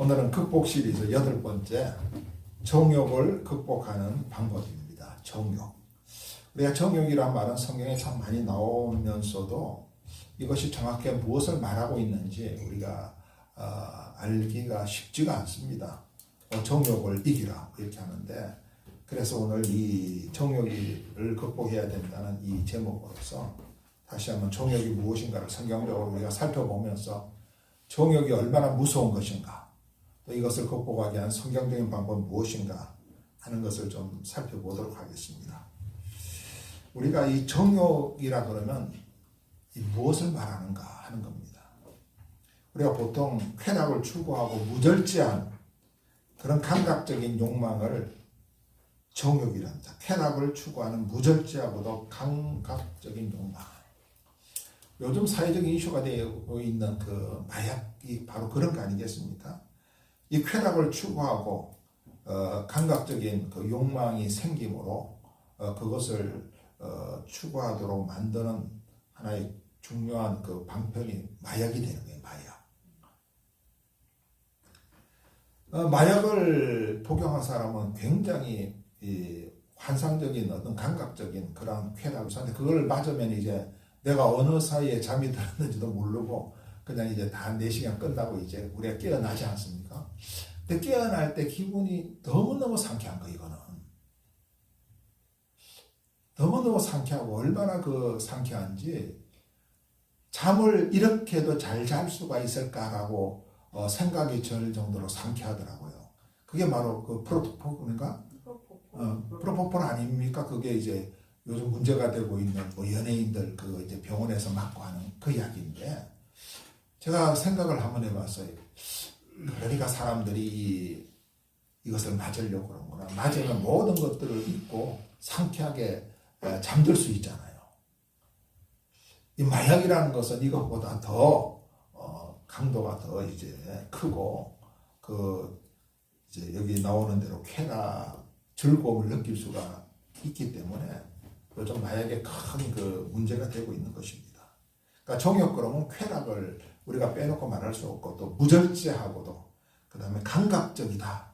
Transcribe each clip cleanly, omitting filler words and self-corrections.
오늘은 극복 시리즈 8번째 정욕을 극복하는 방법입니다. 정욕. 우리가 정욕이란 말은 성경에 참 많이 나오면서도 이것이 정확히 무엇을 말하고 있는지 우리가 알기가 쉽지가 않습니다. 정욕을 이기라 이렇게 하는데, 그래서 오늘 이 정욕을 극복해야 된다는 이 제목으로서 다시 한번 정욕이 무엇인가를 성경적으로 우리가 살펴보면서 정욕이 얼마나 무서운 것인가, 또 이것을 극복하기 위한 성경적인 방법은 무엇인가 하는 것을 좀 살펴보도록 하겠습니다. 우리가 이 정욕이라 그러면 이 무엇을 말하는가 하는 겁니다. 우리가 보통 쾌락을 추구하고 무절제한 그런 감각적인 욕망을 정욕이란다. 쾌락을 추구하는 무절제하고도 감각적인 욕망. 요즘 사회적인 이슈가 되고 있는 그 마약이 바로 그런 거 아니겠습니까? 이 쾌락을 추구하고 감각적인 그 욕망이 생김으로 그것을 추구하도록 만드는 하나의 중요한 그 방편이 마약이 되는 거예요. 마약을 복용한 사람은 굉장히 환상적인 어떤 감각적인 그런 쾌락을 사는데, 그걸 맞으면 이제 내가 어느 사이에 잠이 들었는지도 모르고 그냥 이제 다 4시간 끝나고 이제 우리가 깨어나지 않습니까? 근데 깨어날 때 기분이 너무너무 상쾌한 거, 이거는. 너무너무 상쾌하고, 얼마나 그 상쾌한지 잠을 이렇게도 잘 잘 수가 있을까라고 생각이 들 정도로 상쾌하더라고요. 그게 바로 그 프로포폴인가? 프로포폴 아닙니까? 그게 이제 요즘 문제가 되고 있는 뭐 연예인들 그 이제 병원에서 맞고 하는 그 약인데, 제가 생각을 한번 해봤어요. 그러니까 사람들이 이것을 맞으려고 그런구나. 맞으면 모든 것들을 잊고 상쾌하게 잠들 수 있잖아요. 이 마약이라는 것은 이것보다 더 강도가 더 이제 크고, 그 이제 여기 나오는 대로 쾌락, 즐거움을 느낄 수가 있기 때문에 요즘 마약에 큰 그 문제가 되고 있는 것입니다. 그러니까 정욕 그러면 쾌락을 우리가 빼놓고 말할 수 없고, 또 무절제하고도 그 다음에 감각적이다,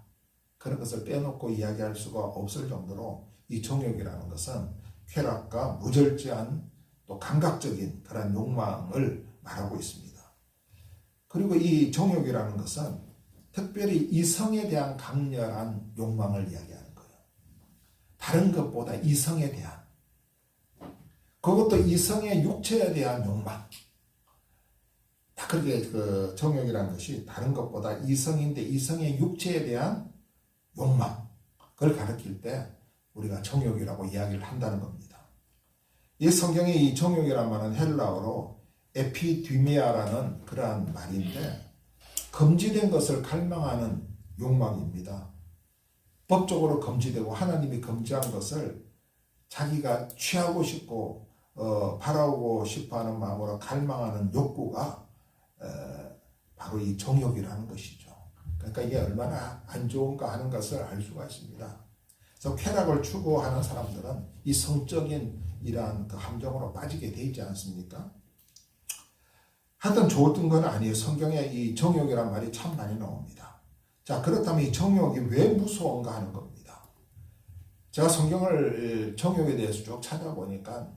그런 것을 빼놓고 이야기할 수가 없을 정도로 이 정욕이라는 것은 쾌락과 무절제한 또 감각적인 그런 욕망을 말하고 있습니다. 그리고 이 정욕이라는 것은 특별히 이성에 대한 강렬한 욕망을 이야기하는 거예요. 다른 것보다 이성에 대한, 그것도 이성의 육체에 대한 욕망. 그렇게 그 정욕이라는 것이 다른 것보다 이성인데 이성의 육체에 대한 욕망, 그걸 가리킬 때 우리가 정욕이라고 이야기를 한다는 겁니다. 이 성경의 이 정욕이라는 말은 헬라어로 에피디미아라는 그러한 말인데, 금지된 것을 갈망하는 욕망입니다. 법적으로 금지되고 하나님이 금지한 것을 자기가 취하고 싶고 바라고 싶어하는 마음으로 갈망하는 욕구가 바로 이 정욕이라는 것이죠. 그러니까 이게 얼마나 안 좋은가 하는 것을 알 수가 있습니다. 그래서 쾌락을 추구하는 사람들은 이 성적인 이러한 그 함정으로 빠지게 돼 있지 않습니까? 하여튼 좋은 건 아니에요. 성경에 이 정욕이라는 말이 참 많이 나옵니다. 자, 그렇다면 이 정욕이 왜 무서운가 하는 겁니다. 제가 성경을 정욕에 대해서 쭉 찾아보니까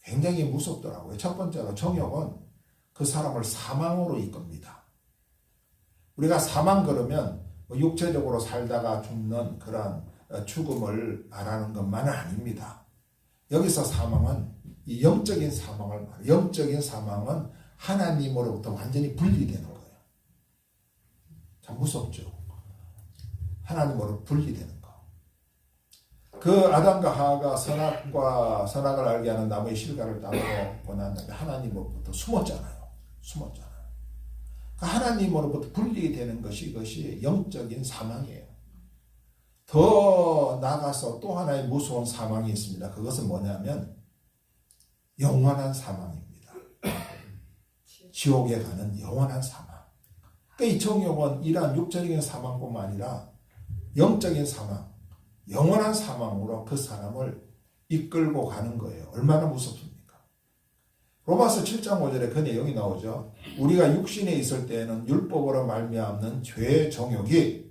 굉장히 무섭더라고요. 첫 번째로 정욕은 그 사람을 사망으로 이끕니다. 우리가 사망 그러면 육체적으로 살다가 죽는 그런 죽음을 말하는 것만은 아닙니다. 여기서 사망은 이 영적인 사망을 말해요. 영적인 사망은 하나님으로부터 완전히 분리되는 거예요. 참 무섭죠. 하나님으로 분리되는 거. 그 아담과 하와가 선악을 알게 하는 나무의 실과를 따먹고 난 다음에 하나님으로부터 숨었잖아요. 그 하나님으로부터 분리되는 것이, 이것이 영적인 사망이에요. 더 나아가서 또 하나의 무서운 사망이 있습니다. 그것은 뭐냐면 영원한 사망입니다. 지옥에 가는 영원한 사망. 그러니까 이 정욕은 이러한 육적인 사망뿐만 아니라 영적인 사망, 영원한 사망으로 그 사람을 이끌고 가는 거예요. 얼마나 무섭습니까? 로마서 7장 5절에 그 내용이 나오죠. 우리가 육신에 있을 때에는 율법으로 말미암는 죄의 정욕이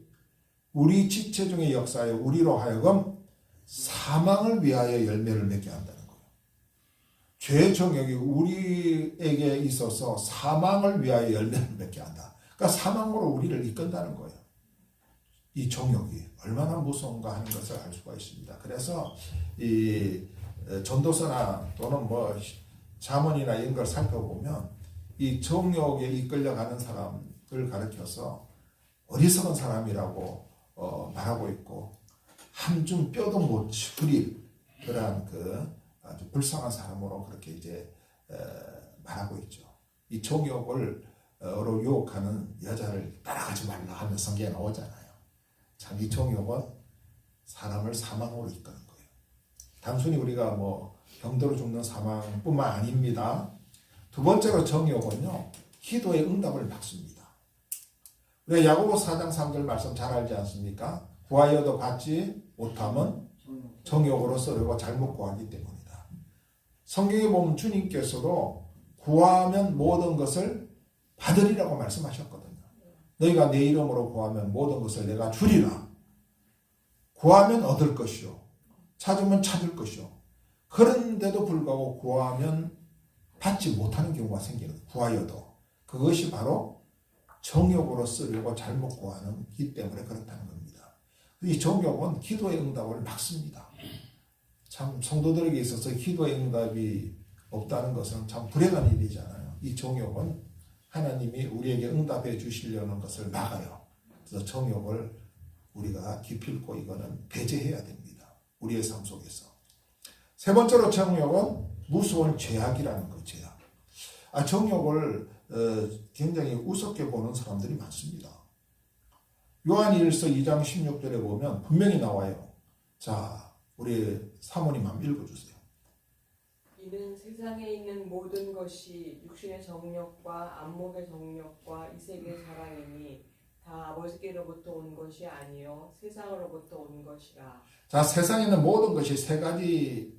우리 지체 중에 역사하여 우리로 하여금 사망을 위하여 열매를 맺게 한다는 거예요. 죄의 정욕이 우리에게 있어서 사망을 위하여 열매를 맺게 한다. 그러니까 사망으로 우리를 이끈다는 거예요. 이 정욕이 얼마나 무서운가 하는 것을 알 수가 있습니다. 그래서 이 전도서나 또는 뭐 잠언이나 이런 걸 살펴보면 이 정욕에 이끌려가는 사람을 가르쳐서 어리석은 사람이라고 말하고 있고 한 줌 뼈도 못 추릴 그러한 그 아주 불쌍한 사람으로 그렇게 이제 말하고 있죠. 이 정욕을 로 유혹하는 여자를 따라가지 말라 하며 성경에 나오잖아요. 참 이 정욕은 사람을 사망으로 이끄는 거예요. 단순히 우리가 뭐 병들어 죽는 사망뿐만 아닙니다. 두 번째로 정욕은요, 기도의 응답을 막습니다. 우리가 야고보 4장 3절 말씀 잘 알지 않습니까? 구하여도 받지 못하면 정욕으로 쓰려고 잘못 구하기 때문이다. 성경에 보면 주님께서도 구하면 모든 것을 받으리라고 말씀하셨거든요. 너희가 내 이름으로 구하면 모든 것을 내가 주리라. 구하면 얻을 것이요, 찾으면 찾을 것이요. 그런데도 불구하고 구하면 받지 못하는 경우가 생기는 거예요. 구하여도. 그것이 바로 정욕으로 쓰려고 잘못 구하는 기 때문에 그렇다는 겁니다. 이 정욕은 기도의 응답을 막습니다. 참 성도들에게 있어서 기도의 응답이 없다는 것은 참 불행한 일이잖아요. 이 정욕은 하나님이 우리에게 응답해 주시려는 것을 막아요. 그래서 정욕을 우리가 기필코 이거는 배제해야 됩니다. 우리의 삶 속에서. 세 번째로 정욕은 무서운 죄악이라는 거예요. 죄악. 정욕을 굉장히 우습게 보는 사람들이 많습니다. 요한일서 2장 16절에 보면 분명히 나와요. 자, 우리 사모님 한번 읽어주세요. 이는 세상에 있는 모든 것이 육신의 정욕과 안목의 정욕과 이색의 사랑이니 다 아버지께로부터 온 것이 아니요 세상으로부터 온 것이라. 자, 세상에 있는 모든 것이 세 가지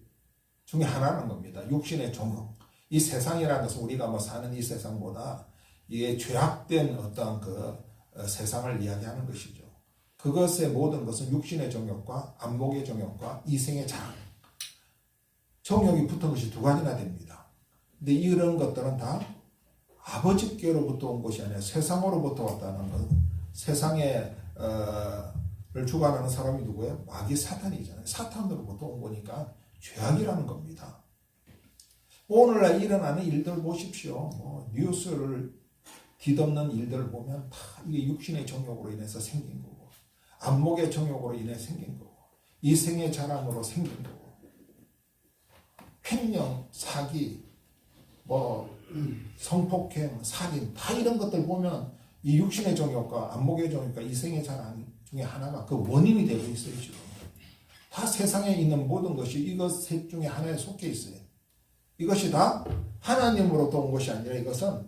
중에 하나는 겁니다. 육신의 정욕. 이 세상이라는 것은 우리가 뭐 사는 이 세상보다 이게 죄악된 어떤 그 세상을 이야기하는 것이죠. 그것의 모든 것은 육신의 정욕과 안목의 정욕과 이생의 자랑. 정욕이 붙은 것이 두 가지나 됩니다. 근데 이런 것들은 다 아버지께로부터 온 것이 아니라 세상으로부터 왔다는 것. 세상에 를 주관하는 사람이 누구예요? 마귀 사탄이잖아요. 사탄으로부터 온 거니까 죄악이라는 겁니다. 오늘날 일어나는 일들 보십시오. 뭐 뉴스를 뒤덮는 일들을 보면 다 이게 육신의 정욕으로 인해서 생긴 거고, 안목의 정욕으로 인해 생긴 거고, 이생의 자랑으로 생긴 거고, 횡령, 사기, 뭐 성폭행, 살인, 다 이런 것들 보면 이 육신의 정욕과 안목의 정욕과 이생의 자랑 중에 하나가 그 원인이 되고 있어요. 지금 다 세상에 있는 모든 것이 이것 셋 중에 하나에 속해 있어요. 이것이 다 하나님으로부터 온 것이 아니라 이것은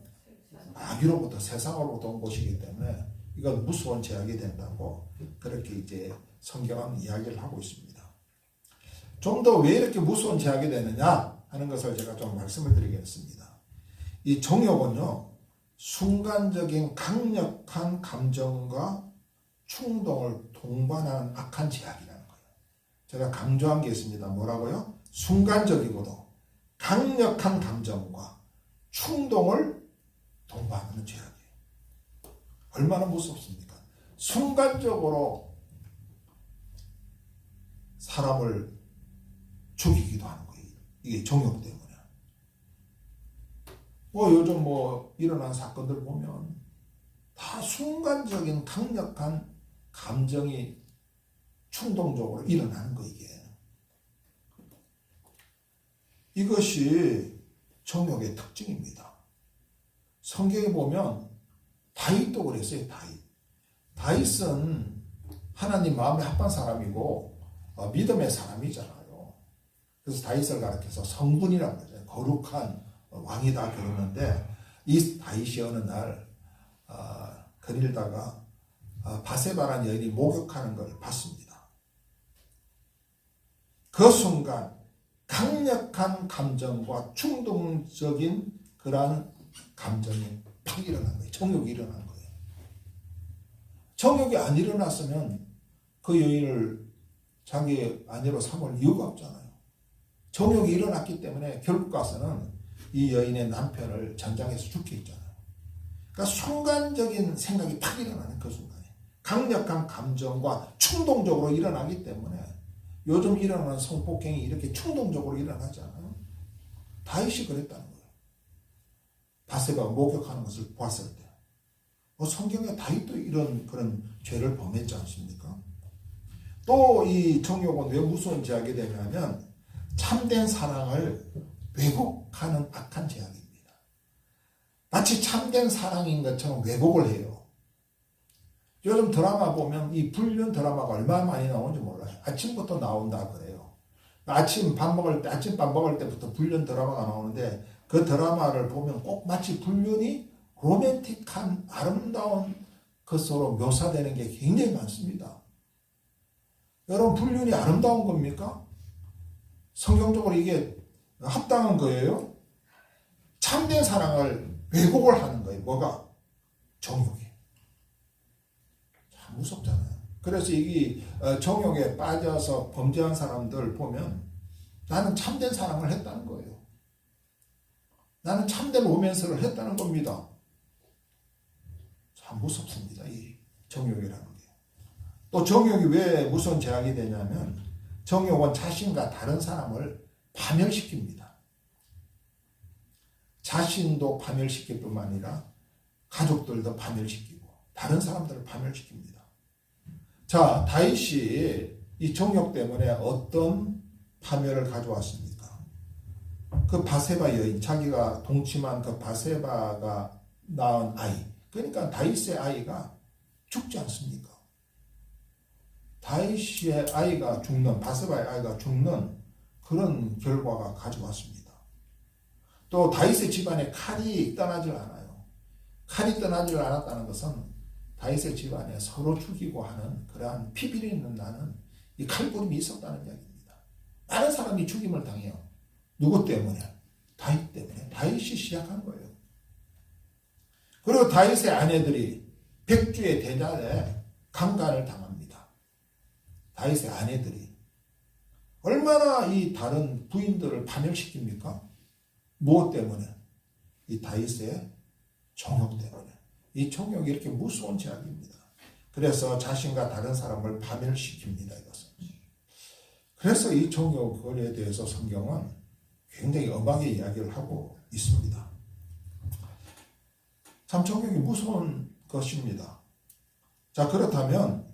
마귀로부터, 세상으로부터 온 것이기 때문에 이건 무서운 죄악이 된다고 그렇게 이제 성경은 이야기를 하고 있습니다. 좀 더 왜 이렇게 무서운 죄악이 되느냐 하는 것을 제가 좀 말씀을 드리겠습니다. 이 정욕은요, 순간적인 강력한 감정과 충동을 동반하는 악한 죄악이라는 거예요. 제가 강조한 게 있습니다. 뭐라고요? 순간적이고도 강력한 감정과 충동을 동반하는 죄악이에요. 얼마나 무섭습니까? 순간적으로 사람을 죽이기도 하는 거예요. 이게 정욕 때문에. 요즘 일어난 사건들 보면 다 순간적인 강력한 감정이 충동적으로 일어나는 거, 이게. 이것이 정욕의 특징입니다. 성경에 보면 다윗도 그랬어요. 다윗은 하나님 마음에 합한 사람이고 믿음의 사람이잖아요. 그래서 다윗을 가르쳐서 성군이라고 그러죠. 거룩한 왕이다 그러는데, 이 다윗이 어느 날 거닐다가 바세바라는 여인이 목욕하는 걸 봤습니다. 그 순간 강력한 감정과 충동적인 그러한 감정이 팍 일어난 거예요. 정욕이 일어난 거예요. 정욕이 안 일어났으면 그 여인을 자기 아내로 삼을 이유가 없잖아요. 정욕이 일어났기 때문에 결국 가서는 이 여인의 남편을 전장에서 죽게 했잖아요. 그러니까 순간적인 생각이 팍 일어나는 그 순간에 강력한 감정과 충동적으로 일어나기 때문에 요즘 일어나는 성폭행이 이렇게 충동적으로 일어나잖아요. 다윗이 그랬다는 거예요. 바세바가 목욕하는 것을 보았을 때. 성경에 다윗도 이런 그런 죄를 범했지 않습니까? 또 이 정욕은 왜 무서운 죄악이 되냐면 참된 사랑을 왜곡하는 악한 죄악입니다. 마치 참된 사랑인 것처럼 왜곡을 해요. 요즘 드라마 보면 이 불륜 드라마가 얼마나 많이 나오는지 몰라요. 아침부터 나온다 그래요. 아침밥 먹을 때부터 불륜 드라마가 나오는데 그 드라마를 보면 꼭 마치 불륜이 로맨틱한 아름다운 것으로 묘사되는 게 굉장히 많습니다. 여러분, 불륜이 아름다운 겁니까? 성경적으로 이게 합당한 거예요? 참된 사랑을 왜곡을 하는 거예요. 뭐가? 정욕이. 참 무섭잖아요. 그래서 이 정욕에 빠져서 범죄한 사람들 보면 나는 참된 사랑을 했다는 거예요. 나는 참된 로맨스를 했다는 겁니다. 참 무섭습니다. 이 정욕이라는 게. 또 정욕이 왜 무서운 죄악이 되냐면 정욕은 자신과 다른 사람을 파멸시킵니다. 자신도 파멸시킬 뿐만 아니라 가족들도 파멸시키고 다른 사람들을 파멸시킵니다. 자, 다윗이 이 정욕 때문에 어떤 파멸을 가져왔습니까? 그 바세바 여인, 자기가 동침한 그 바세바가 낳은 아이, 그러니까 다윗의 아이가 죽지 않습니까? 다윗의 아이가 죽는, 바세바의 아이가 죽는 그런 결과가 가져왔습니다. 또 다윗의 집안에 칼이 떠나질 않아요. 칼이 떠나질 않았다는 것은 다윗의 집안에 서로 죽이고 하는 그러한 피비린내 나는 이 칼부림이 있었다는 이야기입니다. 많은 사람이 죽임을 당해요. 누구 때문에? 다윗 때문에. 다윗이 시작한 거예요. 그리고 다윗의 아내들이 백주의 대낮에 강간을 당합니다. 다윗의 아내들이 얼마나 이 다른 부인들을 파멸시킵니까? 무엇 때문에? 이 다윗의 정욕 때문에. 이 정욕이 이렇게 무서운 죄악입니다. 그래서 자신과 다른 사람을 파멸시킵니다. 이것은. 그래서 이 정욕에 대해서 성경은 굉장히 엄하게 이야기를 하고 있습니다. 참 정욕이 무서운 것입니다. 자, 그렇다면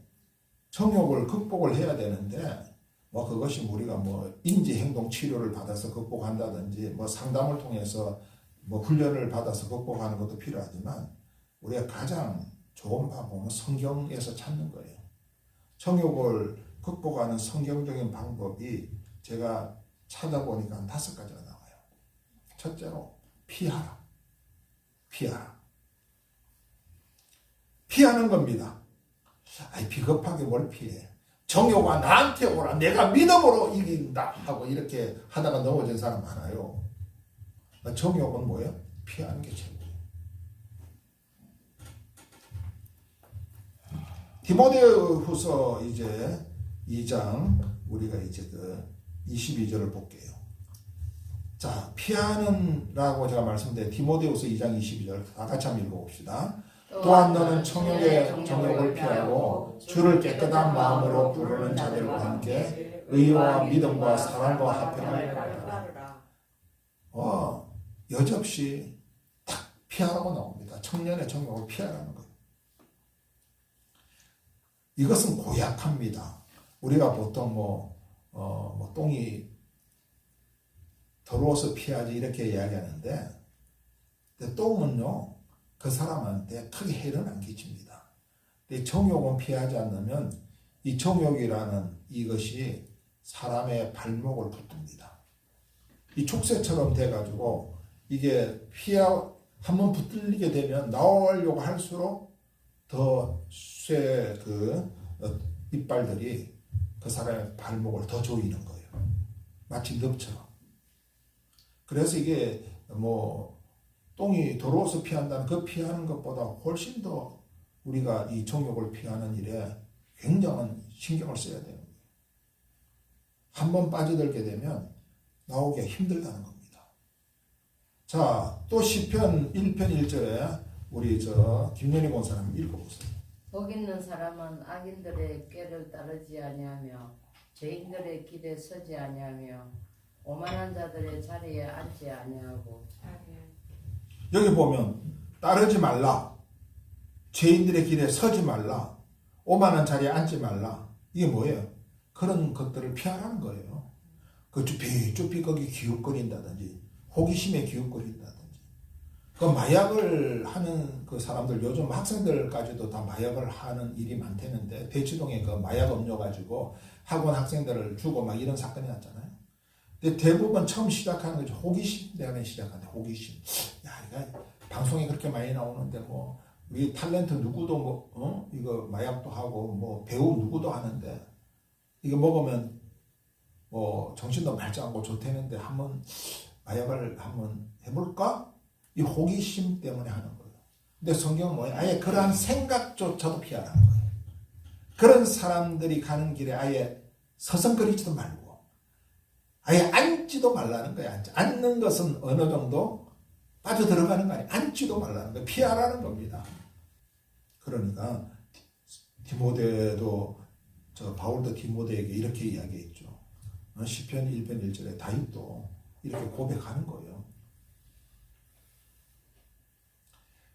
정욕을 극복을 해야 되는데 그것이 우리가 인지행동 치료를 받아서 극복한다든지 상담을 통해서 훈련을 받아서 극복하는 것도 필요하지만 우리가 가장 좋은 방법은 성경에서 찾는 거예요. 정욕을 극복하는 성경적인 방법이 제가 찾아보니까 한 5가지가 나와요. 첫째로 피하라. 피하는 겁니다. 비겁하게 뭘 피해. 정욕아 나한테 오라. 내가 믿음으로 이긴다. 하고 이렇게 하다가 넘어진 사람 많아요. 정욕은 뭐예요? 피하는 게 최고예요. 디모데후서 이제 2장 우리가 이제 그 22절을 볼게요. 자, 피하는라고 제가 말씀드린 디모데후서 2장 22절 다 같이 한번 읽어봅시다. 또한 너는 청욕의 정욕을 피하고 주를 깨끗한 마음으로 부르는 자들과 함께 의와 믿음과 사랑과 화평을 따르라. 여지없이 딱 피하라고 나옵니다. 청년의 정욕을 피하라는 거예요. 이것은 고약합니다. 우리가 보통 똥이 더러워서 피하지 이렇게 이야기하는데 똥은요 그 사람한테 크게 해를 안 끼칩니다. 근데 정욕은 피하지 않으면 이 정욕이라는 이것이 사람의 발목을 붙듭니다. 이 촉새처럼 돼가지고 이게 한번 붙들리게 되면 나오려고 할수록 더 쇠 이빨들이 그 사람의 발목을 더 조이는 거예요. 마치 늪처럼. 그래서 이게 뭐 똥이 더러워서 피한다는 그 피하는 것보다 훨씬 더 우리가 이 정욕을 피하는 일에 굉장한 신경을 써야 돼요. 한번 빠져들게 되면 나오기가 힘들다는 겁니다. 자, 또 시편 1편 1절에 우리 김연희 권사님 읽어보세요. 복 있는 사람은 악인들의 꾀를 따르지 아니하며 죄인들의 길에 서지 아니하며 오만한 자들의 자리에 앉지 아니하고. 여기 보면 따르지 말라, 죄인들의 길에 서지 말라, 오만한 자리에 앉지 말라. 이게 뭐예요? 그런 것들을 피하라는 거예요. 그 쭈삐쭈삐 거기 기웃거린다든지 호기심에 기웃거린다든지 그 마약을 하는 그 사람들, 요즘 학생들까지도 다 마약을 하는 일이 많대는데 대치동에 그 마약 음료 가지고 학원 학생들을 주고 막 이런 사건이 났잖아요. 근데 대부분 처음 시작하는 것이 호기심 때문에 시작하는데, 호기심. 야, 이거 방송에 그렇게 많이 나오는데 뭐 우리 탤런트 누구도 뭐 이거 마약도 하고 뭐 배우 누구도 하는데 이거 먹으면 뭐 정신도 말짱하고 좋다는데 한번 마약을 한번 해볼까? 이 호기심 때문에 하는 거예요. 근데 성경은 뭐예요? 아예 그러한 생각조차도 피하라는 거예요. 그런 사람들이 가는 길에 아예 서성거리지도 말고 아예 앉지도 말라는 거예요. 앉는 것은 어느 정도 빠져들어가는 거 아니에요. 앉지도 말라는 거예요. 피하라는 겁니다. 그러니까 디모데도 바울도 디모데에게 이렇게 이야기했죠. 시편 1편 1절에 다윗도 이렇게 고백하는 거예요.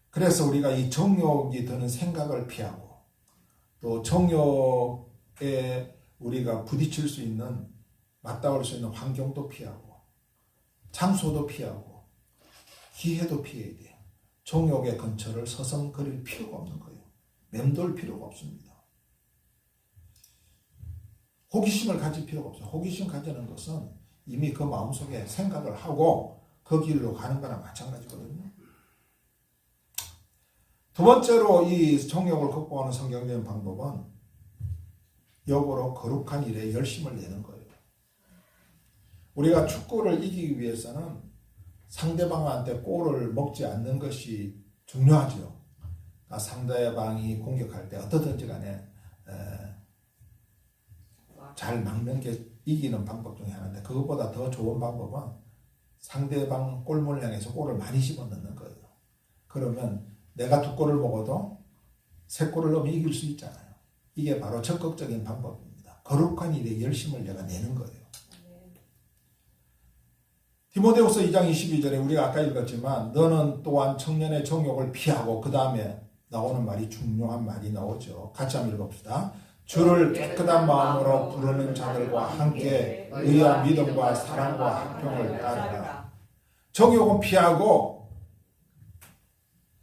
그래서 우리가 이 정욕이 드는 생각을 피하고 또 정욕에 우리가 부딪힐 수 있는, 맞닿을 수 있는 환경도 피하고 장소도 피하고 기회도 피해야 돼요. 정욕의 근처를 서성거릴 필요가 없는 거예요. 맴돌 필요가 없습니다. 호기심을 가질 필요가 없어요. 호기심 가지는 것은 이미 그 마음속에 생각을 하고 그 길로 가는 거랑 마찬가지거든요. 두 번째로 이 정욕을 극복하는 성경적인 방법은 역으로 거룩한 일에 열심을 내는 거예요. 우리가 축구를 이기기 위해서는 상대방한테 골을 먹지 않는 것이 중요하죠. 그러니까 상대방이 공격할 때 어떻든지 간에 잘 막는 게 이기는 방법 중에 하나인데, 그것보다 더 좋은 방법은 상대방 골문을 향해서 골을 많이 집어넣는 거예요. 그러면 내가 2골을 먹어도 3골을 넣으면 이길 수 있잖아요. 이게 바로 적극적인 방법입니다. 거룩한 일에 열심을 내가 내는 거예요. 디모데후서 2장 22절에 우리가 아까 읽었지만 너는 또한 청년의 정욕을 피하고, 그 다음에 나오는 말이 중요한 말이 나오죠. 같이 한번 읽어봅시다. 주를 깨끗한 마음으로 부르는 자들과 함께 의와 믿음과 사랑과 화평을 따르라. 정욕은 피하고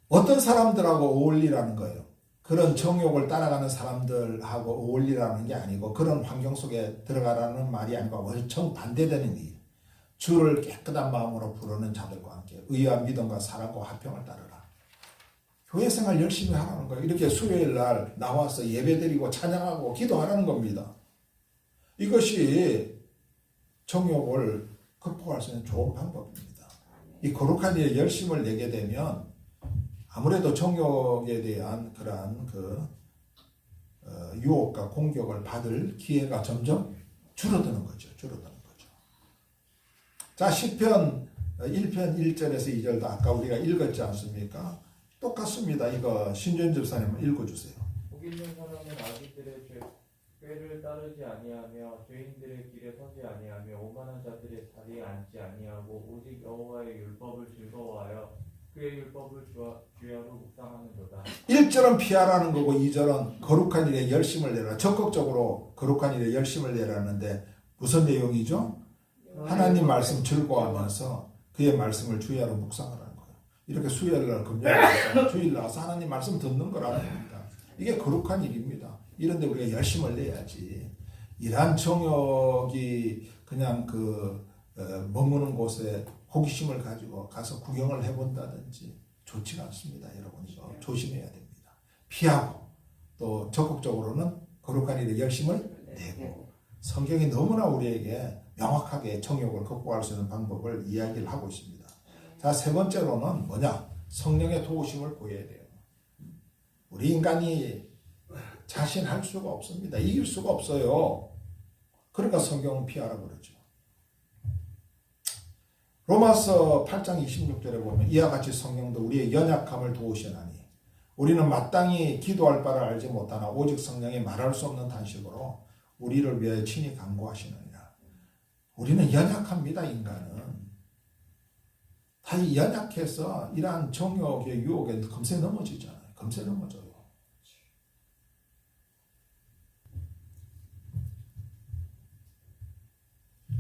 어떤 사람들하고 어울리라는 거예요. 그런 정욕을 따라가는 사람들하고 어울리라는 게 아니고 그런 환경 속에 들어가라는 말이 아니고 정반대되는 일. 주를 깨끗한 마음으로 부르는 자들과 함께 의와 믿음과 사랑과 화평을 따르라. 교회 생활 열심히 하라는 거예요. 이렇게 수요일 날 나와서 예배드리고 찬양하고 기도하라는 겁니다. 이것이 정욕을 극복할 수 있는 좋은 방법입니다. 이 거룩한 일에 열심을 내게 되면 아무래도 정욕에 대한 그러한 유혹과 공격을 받을 기회가 점점 줄어드는 거죠. 자, 시편 1편 1절에서 2절도 아까 우리가 읽었지 않습니까? 똑같습니다. 이거 신준 집사님 읽어주세요. 복 있는 사람은 악인들의 꾀를 따르지 아니하며 죄인들의 길에 서지 아니하며 오만한 자들의 자리에 앉지 아니하고 오직 여호와의 율법을 즐거워하여 그의 율법을 주야로 묵상하는도다. 1절은 피하라는 거고 2절은 거룩한 일에 열심을 내라. 적극적으로 거룩한 일에 열심을 내라는데 무슨 내용이죠? 하나님 말씀 즐거워하면서 그의 말씀을 주야로 묵상을 하는 거예요. 이렇게 수요일날 금요일날 주일 나와서 하나님 말씀 듣는 거라는 겁니다. 이게 거룩한 일입니다. 이런데 우리가 열심을 내야지. 이러한 정욕이 그냥 머무는 곳에 호기심을 가지고 가서 구경을 해본다든지 좋지가 않습니다. 여러분 이거 조심해야 됩니다. 피하고 또 적극적으로는 거룩한 일에 열심을 내고 성경이 너무나 우리에게 명확하게 정욕을 극복할 수 있는 방법을 이야기를 하고 있습니다. 자, 세 번째로는 뭐냐? 성령의 도우심을 구해야 돼요. 우리 인간이 자신할 수가 없습니다. 이길 수가 없어요. 그러니까 성경은 피하라 그러죠. 로마서 8장 26절에 보면 이와 같이 성령도 우리의 연약함을 도우시나니 우리는 마땅히 기도할 바를 알지 못하나 오직 성령이 말할 수 없는 단식으로 우리를 위하여 친히 간구하시느니라. 우리는 연약합니다. 인간은 다 연약해서 이러한 정욕의 유혹에 금세 넘어지잖아요. 금세 넘어져요.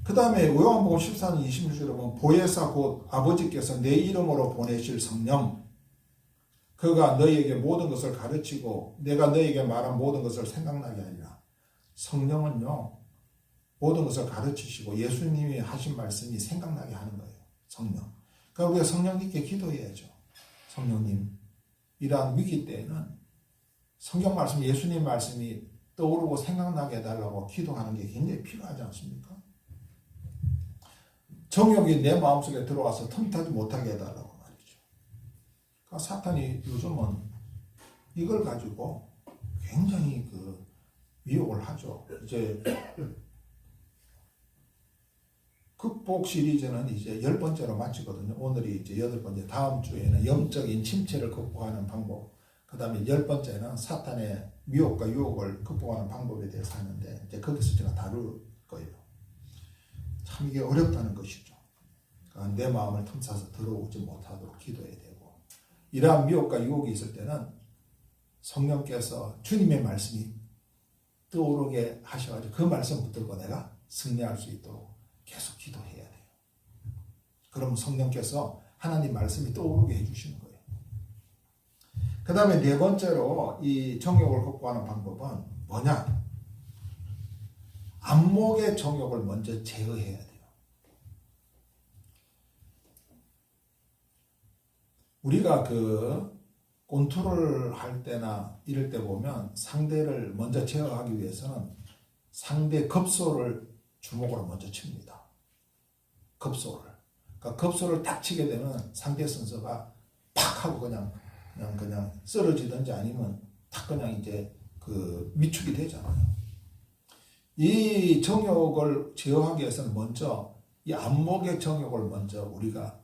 그 다음에 요한복음 14장 26절에 보면 보혜사 곧 아버지께서 내 이름으로 보내실 성령 그가 너희에게 모든 것을 가르치고 내가 너희에게 말한 모든 것을 생각나게 하리라. 성령은요 모든 것을 가르치시고 예수님이 하신 말씀이 생각나게 하는 거예요. 성령. 그러니까 우리가 성령님께 기도해야죠. 성령님 이러한 위기 때에는 성경 말씀 예수님 말씀이 떠오르고 생각나게 해달라고 기도하는 게 굉장히 필요하지 않습니까? 정욕이 내 마음속에 들어와서 틈타지 못하게 해달라고 말이죠. 그러니까 사탄이 요즘은 이걸 가지고 굉장히 미혹을 하죠. 이제 극복 시리즈는 이제 10번째로 마치거든요. 오늘이 이제 8번째, 다음 주에는 영적인 침체를 극복하는 방법, 그 다음에 10번째는 사탄의 미혹과 유혹을 극복하는 방법에 대해서 하는데 이제 거기서 제가 다룰 거예요. 참 이게 어렵다는 것이죠. 그러니까 내 마음을 틈타서 들어오지 못하도록 기도해야 되고 이러한 미혹과 유혹이 있을 때는 성령께서 주님의 말씀이 떠오르게 하셔가지고 그 말씀 붙들고 내가 승리할 수 있도록 계속 기도해야 돼요. 그럼 성령께서 하나님 말씀이 떠오르게 해주시는 거예요. 그 다음에 네 번째로 이 정욕을 극복하는 방법은 뭐냐? 안목의 정욕을 먼저 제어해야 돼요. 우리가 권투를 할 때나 이럴 때 보면 상대를 먼저 제어하기 위해서는 상대 급소를 주먹으로 먼저 칩니다. 급소를. 그러니까 급소를 딱 치게 되면 상대 선수가 팍 하고 그냥 쓰러지든지 아니면 탁 그냥 이제 위축이 되잖아요. 이 정욕을 제어하기 위해서는 먼저 이 안목의 정욕을 먼저 우리가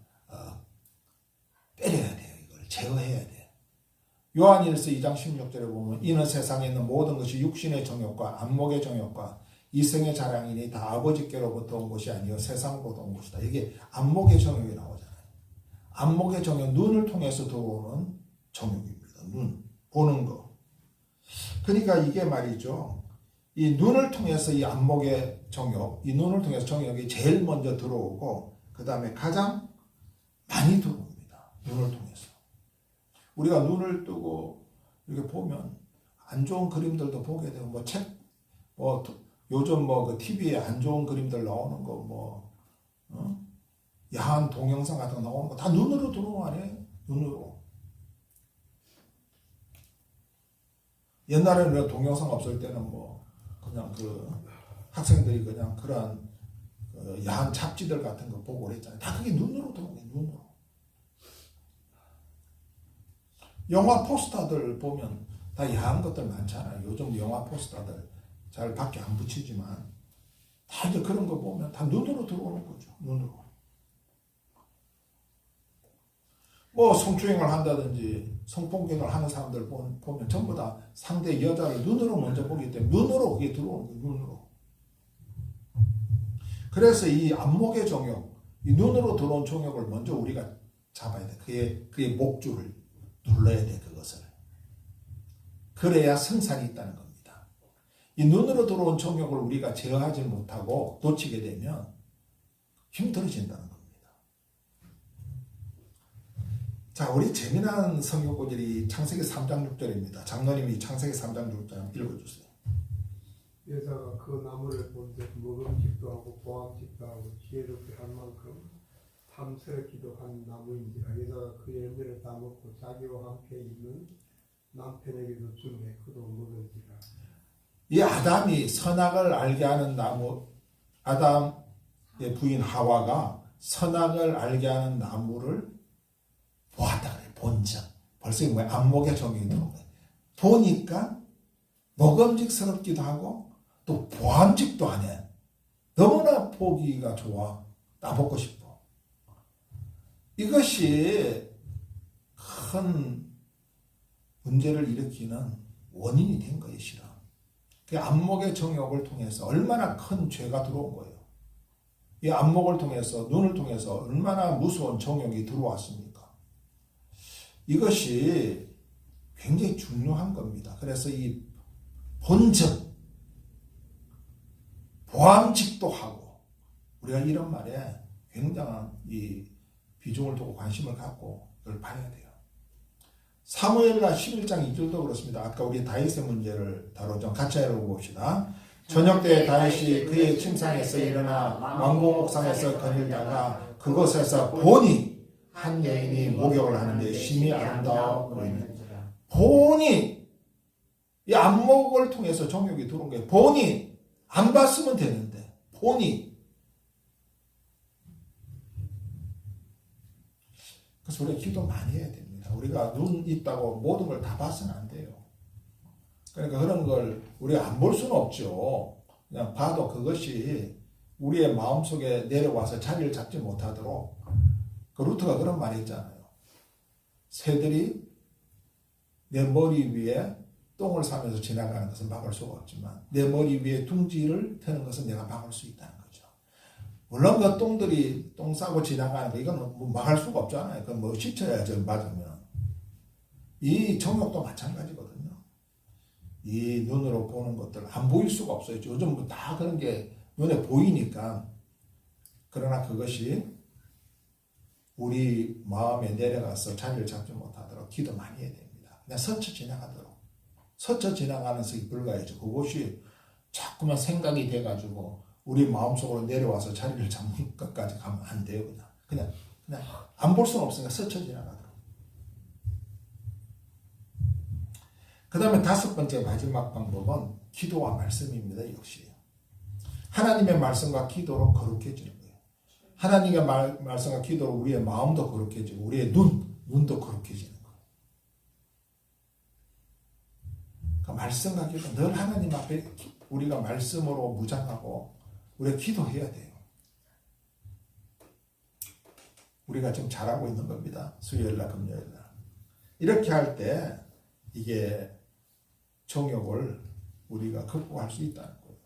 때려야 돼요. 이걸 제어해야 돼요. 요한일서 2장 16절에 보면 이는 세상에 있는 모든 것이 육신의 정욕과 안목의 정욕과 이생의 자랑이니 다 아버지께로부터 온 것이 아니요 세상으로부터 온 것이다. 이게 안목의 정욕이 나오잖아요. 안목의 정욕, 눈을 통해서 들어오는 정욕입니다. 눈, 보는 거. 그러니까 이게 말이죠. 이 눈을 통해서 이 안목의 정욕, 이 눈을 통해서 정욕이 제일 먼저 들어오고 그 다음에 가장 많이 들어옵니다. 눈을 통해서. 우리가 눈을 뜨고 이렇게 보면 안 좋은 그림들도 보게 되고 요즘 TV에 안 좋은 그림들 나오는 거 야한 동영상 같은 거 나오는 거 다 눈으로 들어오네. 눈으로. 옛날에는 동영상 없을 때는 그냥 학생들이 그냥 그런 야한 잡지들 같은 거 보고 그랬잖아요. 다 그게 눈으로 들어오네. 눈으로. 영화 포스터들 보면 다 야한 것들 많잖아요. 요즘 영화 포스터들 잘 밖에 안 붙이지만 다 이제 그런 거 보면 다 눈으로 들어오는 거죠. 눈으로. 성추행을 한다든지 성폭행을 하는 사람들 보면 전부 다 상대 여자를 눈으로 먼저 보기 때문에 눈으로 그게 들어오는 거예요. 눈으로. 그래서 이 안목의 정욕, 이 눈으로 들어온 정욕을 먼저 우리가 잡아야 돼. 그의 목줄을 눌러야 돼. 그것을. 그래야 승산이 있다는 겁니다. 이 눈으로 들어온 정욕을 우리가 제어하지 못하고 놓치게 되면 힘들어진다는 겁니다. 자, 우리 재미난 성경 구절이 창세기 3장 6절입니다. 장로님이 창세기 3장 6절 읽어주세요. 여자가 그 나무를 본즉 먹음직도 하고 보암직도 하고 지혜롭게 할 만큼 탐스럽기도 한 나무인지라. 여자가 그 열매를 따먹고 자기와 함께 있는 남편에게도 주매 그도 먹은지라. 이 아담이 선악을 알게 하는 나무, 아담의 부인 하와가 선악을 알게 하는 나무를 보았다 그래요. 본적. 벌써 이거 뭐야? 안목의 정욕이 들어온 거예요. 보니까 먹음직스럽기도 하고 또 보암직도 하네. 너무나 보기가 좋아. 따먹고 싶어. 이것이 큰 문제를 일으키는 원인이 된 거예요, 실은. 그 안목의 정욕을 통해서 얼마나 큰 죄가 들어온 거예요. 이 안목을 통해서, 눈을 통해서 얼마나 무서운 정욕이 들어왔습니까? 이것이 굉장히 중요한 겁니다. 그래서 이 본적, 보암직도 하고, 우리가 이런 말에 굉장한 이 비중을 두고 관심을 갖고 그걸 봐야 돼요. 사무엘하 11장 2절도 그렇습니다. 아까 우리 다윗의 문제를 다뤘죠. 같이 해봅시다. 저녁 때 다윗이 그의 침상에서 일어나 왕궁 옥상에서 거닐다가 그곳에서 보니 한 여인이 목욕을 하는데 심히 아름다워 보이는. 보니, 이 안목을 통해서 정욕이 들어온 거예요. 보니, 안 봤으면 되는데 보니. 그래서 우리가 기도 많이 해야 됩니다. 우리가 눈 있다고 모든 걸 다 봐서는 안 돼요. 그러니까 그런 걸 우리가 안 볼 수는 없죠. 그냥 봐도 그것이 우리의 마음속에 내려와서 자리를 잡지 못하도록. 그 루트가 그런 말이 있잖아요. 새들이 내 머리 위에 똥을 싸면서 지나가는 것은 막을 수가 없지만 내 머리 위에 둥지를 트는 것은 내가 막을 수 있다는 거죠. 물론 그 똥들이 똥 싸고 지나가는 거 이건 뭐 막을 수가 없잖아요. 그건 뭐 씻어야죠. 맞으면. 이 정욕도 마찬가지거든요. 이 눈으로 보는 것들 안 보일 수가 없어요. 요즘 뭐 다 그런 게 눈에 보이니까. 그러나 그것이 우리 마음에 내려가서 자리를 잡지 못하도록 기도 많이 해야 됩니다. 그냥 스쳐 지나가도록. 스쳐 지나가면서 불가해죠. 그것이 자꾸만 생각이 돼가지고 우리 마음속으로 내려와서 자리를 잡는 것까지 가면 안 돼요. 그냥 안 볼 수는 없으니까 스쳐 지나가도록. 그 다음에 5번째 마지막 방법은 기도와 말씀입니다. 역시 하나님의 말씀과 기도로 거룩해지는 거예요. 하나님의 말씀과 기도로 우리의 마음도 거룩해지고 우리의 눈도 거룩해지는 거예요. 그 말씀과 기도 늘 하나님 앞에 우리가 말씀으로 무장하고 우리가 기도해야 돼요. 우리가 지금 잘하고 있는 겁니다. 수요일날 금요일날 이렇게 할 때 이게 정욕을 우리가 극복할 수 있다는 거예요.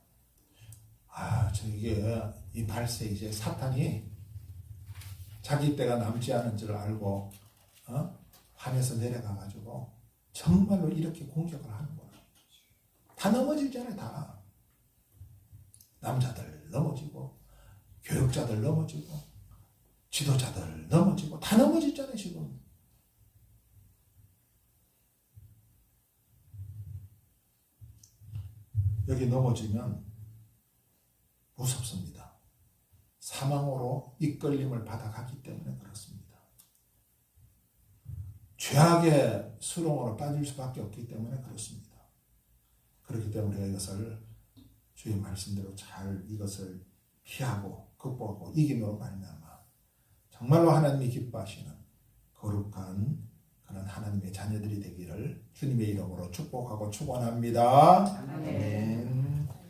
이게 이 발세 이제 사탄이 자기 때가 남지 않은 줄 알고 하늘에서 내려가가지고 정말로 이렇게 공격을 하는 거예요. 다 넘어지잖아요. 다 남자들 넘어지고 교육자들 넘어지고 지도자들 넘어지고 다 넘어지잖아요. 지금 여기 넘어지면 무섭습니다. 사망으로 이끌림을 받아가기 때문에 그렇습니다. 죄악의 수렁으로 빠질 수밖에 없기 때문에 그렇습니다. 그렇기 때문에 우리가 이것을 주의 말씀대로 잘 이것을 피하고 극복하고 이김으로 말미암아 정말로 하나님이 기뻐하시는 거룩한 그런 하나님의 자녀들이 되기를 주님의 이름으로 축복하고 축원합니다. 아멘.